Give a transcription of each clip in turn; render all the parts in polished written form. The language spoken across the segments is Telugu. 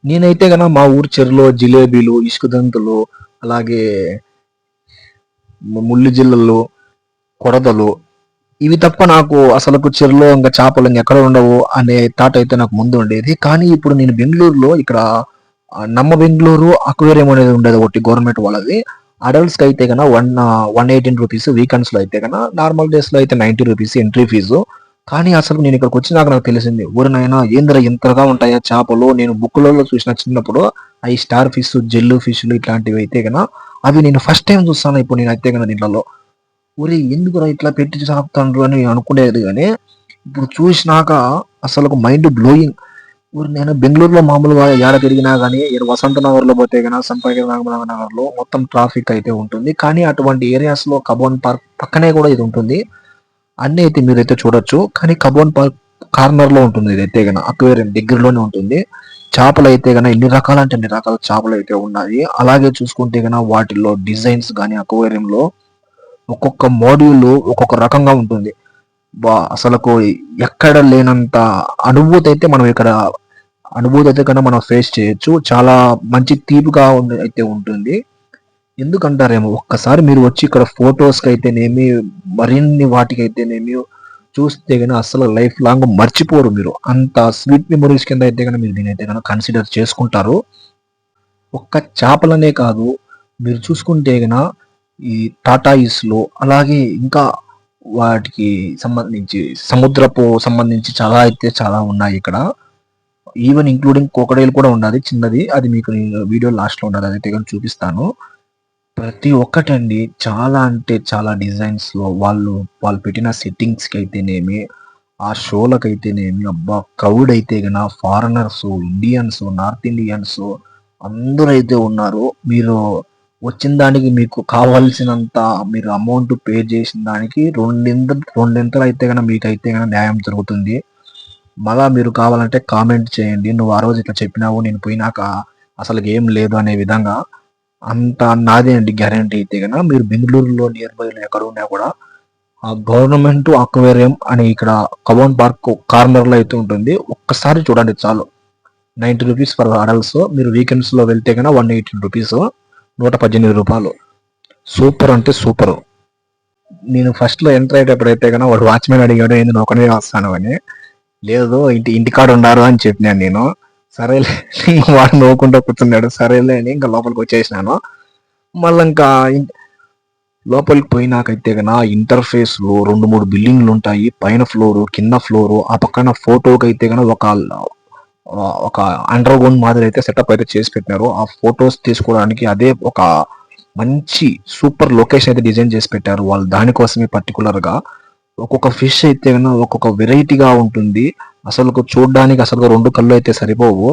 నేనైతే గన మా ఊరు చెరువులో జిలేబీలు, ఇసుకదంతులు, అలాగే ముళ్ళు జిల్లలు, కొడదలు ఇవి తప్ప నాకు అసలకు చెరువులో ఇంకా చేపలు ఇంకెక్కడ ఉండవు అనే థాట్ అయితే నాకు ముందు ఉండేది. కానీ ఇప్పుడు నేను బెంగుళూరులో ఇక్కడ నమ్మ బెంగుళూరు అక్వేరియం అనేది ఉండేది ఒకటి గవర్నమెంట్ వాళ్ళది. అడల్ట్స్‌కి అయితే గన 118 రూపీస్, వీకెండ్స్‌లో అయితే గన, నార్మల్ డేస్‌లో అయితే 90 రూపీస్ ఎంట్రీ ఫీజు. కానీ అసలు నేను ఇక్కడికి వచ్చినాక నాకు తెలిసింది. ఓరి నాయనా! ఏందిరా ఇంతగా ఉంటాయా చేపలు? నేను బుక్కులలో చూసిన చిన్నప్పుడు అయి స్టార్ ఫిష్, జెల్లీ ఫిష్‌లు ఇట్లాంటివి అయితే గన అవి నేను ఫస్ట్ టైమ్ చూస్తాను ఇప్పుడు నేనైతే గన దీంట్లలో. ఒరేయ్! ఎందుకురా ఇట్లా పెట్టి సాకుతాండ్రు అని అనుకునేది గానీ, ఇప్పుడు చూసినాక అసలకు మైండ్ బ్లోయింగ్. ఊరు నేను బెంగుళూరులో మామూలుగా ఏడ తిరిగినా గానీ, ఈడ వసంత నగర్‌లో పోతే గన, సంపంగి నగర్‌లో మొత్తం ట్రాఫిక్ అయితే ఉంటుంది. కానీ అటువంటి ఏరియాస్‌లో కబ్బన్ పార్క్ పక్కనే గూడా ఇది ఉంటుంది. అన్నీ అయితే మీరైతే చూడొచ్చు. కానీ కబ్బన్ పార్క్ కార్నర్‌లో ఉంటుంది ఇదైతే గన. అక్వేరియం దగ్గరలోనే ఉంటుంది. చేపలైతే గన ఎన్ని రకాలంటే అన్ని రకాల చేపలైతే ఉన్నాయి. అలాగే చూసుకుంటే గన వాటిల్లో డిజైన్స్ గానీ అక్వేరియంలో ఒక్కొక్క మోడ్యూల్ ఒక్కొక్క రకంగా ఉంటుంది. అసలకు ఎక్కడ లేనంత అనుభూతి అయితే మనం ఇక్కడ అనుభూతి అయితే కన్నా మనం ఫేస్ చేయొచ్చు. చాలా మంచి తీపిగా అయితే ఉంటుంది. ఎందుకంటారేమో ఒక్కసారి మీరు వచ్చి ఇక్కడ ఫోటోస్‌కి అయితేనేమి, మరిన్ని వాటికైతేనేమి చూస్తే గన అస్సలు లైఫ్ లాంగ్ మర్చిపోరు మీరు. అంత స్వీట్ మెమోరీస్ కింద అయితే గన మీరు దీన్నైతే గన కన్సిడర్ చేసుకుంటారు. ఒక్క చేపలనే కాదు, మీరు చూసుకుంటే గన ఈ టాటాయిస్‌లు అలాగే ఇంకా వాటికి సంబంధించి సముద్రపు సంబంధించి చాలా అయితే చాలా ఉన్నాయి ఇక్కడ. ఈవెన్ ఇంక్లూడింగ్ క్రొకడైల్ కూడా ఉన్నది చిన్నది. అది మీకు నేను వీడియో లాస్ట్‌లో ఉన్నది. అదైతే గనుక చూపిస్తాను. ప్రతి ఒక్కటండి చాలా అంటే చాలా డిజైన్స్‌లో వాళ్ళు పెట్టిన సెట్టింగ్స్‌కి అయితేనేమి, ఆ షోలకైతేనేమి అబ్బా! క్రౌడ్ అయితే గన ఫారినర్సు, ఇండియన్స్, నార్త్ ఇండియన్స్ అందరూ అయితే ఉన్నారు. మీరు వచ్చిన దానికి మీకు కావాల్సినంత మీరు అమౌంట్ పే చేసిన దానికి రెండింతలు అయితే గన మీకైతే గన న్యాయం జరుగుతుంది. మళ్ళా మీరు కావాలంటే కామెంట్ చేయండి. నువ్వు ఆ రోజు ఇట్లా చెప్పినావు. నేను పోయినాక అసలుకేం లేదు అనే విధంగా. అంత నాదే అండి గ్యారంటీ అయితే గన. మీరు బెంగుళూరులో నియర్ బైలో ఎక్కడున్నా కూడా ఆ గవర్నమెంట్ అక్వేరియం అని ఇక్కడ కబోన్ పార్క్ కార్నర్‌లో అయితే ఉంటుంది. ఒక్కసారి చూడండి చాలు. 90 రూపీస్ ఫర్ అడల్ట్స్. మీరు వీకెండ్స్‌లో వెళ్తే గన 118 రూపీస్. రూ. 118. సూపర్ అంటే సూపరు. నేను ఫస్ట్‌లో ఎంటర్ అయ్యేటప్పుడైతే గన వాడు వాచ్‌మెన్ అడిగాడు ఏంది నువ్వొక్కనివే వస్తానవు అని. లేదు ఇంటికాడ ఉండారు అని చెప్పినాను నేను. సరేలే వాడు నవ్వుకుంటూ కూర్చున్నాడు. సరేలే అని ఇంకా లోపలికి వచ్చేసినాను. మళ్ళా ఇంకా లోపలికి పోయినాకైతే గన ఇంటర్ఫేస్‌లో 2, 3 బిల్డింగ్‌లు ఉంటాయి. పైన ఫ్లోరు, కింద ఫ్లోరు, ఆ పక్కన ఫోటోకైతే గన ఒక అండర్ గ్రౌండ్ మాదిరి అయితే సెటప్ అయితే చేసి పెట్టినారు. ఆ ఫోటోస్ తీసుకోవడానికి అదే ఒక మంచి సూపర్ లొకేషన్ అయితే డిజైన్ చేసి పెట్టారు. వాళ్ళు దానికోసమే పర్టిక్యులర్‌గా. ఒక్కొక్క ఫిష్ అయితే గన ఒక్కొక్క వెరైటీగా ఉంటుంది. అసలుకు చూడ్డానికి అసలుకు 2 కళ్ళు అయితే సరిపోవు.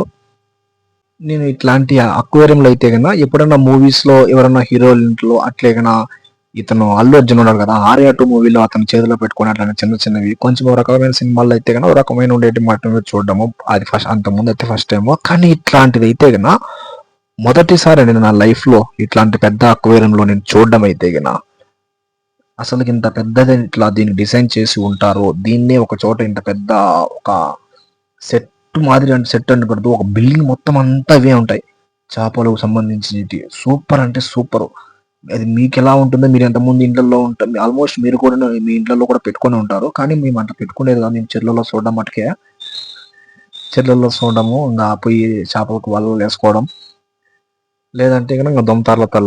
నేను ఇట్లాంటి అక్వేరియంలో అయితే గన ఎప్పుడన్నా మూవీస్‌లో ఎవరన్నా హీరోలు అట్లే గన ఇతను అల్లు అర్జున్ ఉన్నాడు కదా! 'ఆర్య 2' మూవీలో అతను చేతిలో పెట్టుకొని అట్లాంటి చిన్న చిన్నవి కొంచెం ఒక రకమైన సినిమాల్లో అయితే గన ఒక రకమైన ఉండేటివి మాత్రమే చూడడము. అది అంతకుముందు ఫస్ట్ టైము. కానీ ఇట్లాంటివి అయితే గన మొదటిసారండి నా లైఫ్‌లో ఇట్లాంటి పెద్ద అక్వేరియంలో నేను చూడడం అయితే గన. అసలుకి ఇంత పెద్దది ఇట్లా దీన్ని డిజైన్ చేసి ఉంటారు. దీన్నే ఒక చోట ఇంత పెద్ద ఒక సెట్ మాదిరి అంటే సెట్ అనకూడదు. ఒక బిల్డింగ్ మొత్తం అంతా ఇవే ఉంటాయి. చేపలకు సంబంధించినటి. సూపర్ అంటే సూపరు. అది మీకెలా ఉంటుందో మీరు ఎంతమంది ఇండ్లల్లో ఆల్మోస్ట్ మీరు కూడా మీ ఇండ్లలో కూడా పెట్టుకొని ఉంటారు. కానీ మేము అట్లా పెట్టుకునేది కాదు. మేము చెర్లలో చూడడం మట్టుకే. చెర్లలో చూడడము, ఇంగా పోయి చేపలకు వలలేసుకోవడం. లేదంటే గనక దొంతార్లతో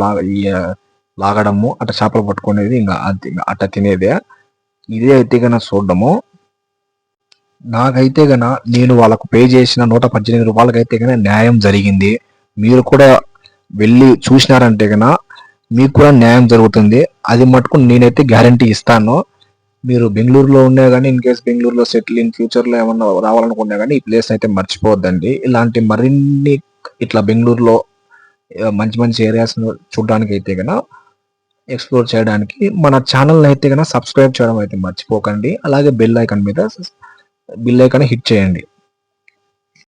లాగడము, అట్ట చేపలు పట్టుకునేది ఇంగా అంతే. అట్ట తినేదే. ఇదే అయితే గన చూడడము. నాకైతే గన నేను వాళ్ళకు పే చేసిన రూ. 118 గన న్యాయం జరిగింది. మీరు కూడా వెళ్ళి చూసినారంటే గన మీకు కూడా న్యాయం జరుగుతుంది. అది మటుకు నేనైతే గ్యారంటీ ఇస్తాను. మీరు బెంగుళూరులో ఉన్నా గానీ, ఇన్‌కేస్ బెంగుళూరులో సెటిల్ ఇన్ ఫ్యూచర్‌లో ఏమన్నా రావాలనుకున్నా గానీ, ఈ ప్లేస్‌ని అయితే మర్చిపోవద్దండి. ఇలాంటి మరిన్ని ఇట్లా బెంగుళూరులో మంచి మంచి ఏరియాస్‌ను చూడ్డానికైతే గన ఎక్స్‌ప్లోర్ చేయడానికి మన ఛానెల్‌ని అయితే గన సబ్స్క్రైబ్ చేయడం అయితే మర్చిపోకండి. అలాగే బెల్ ఐకాన్ హిట్ చేయండి.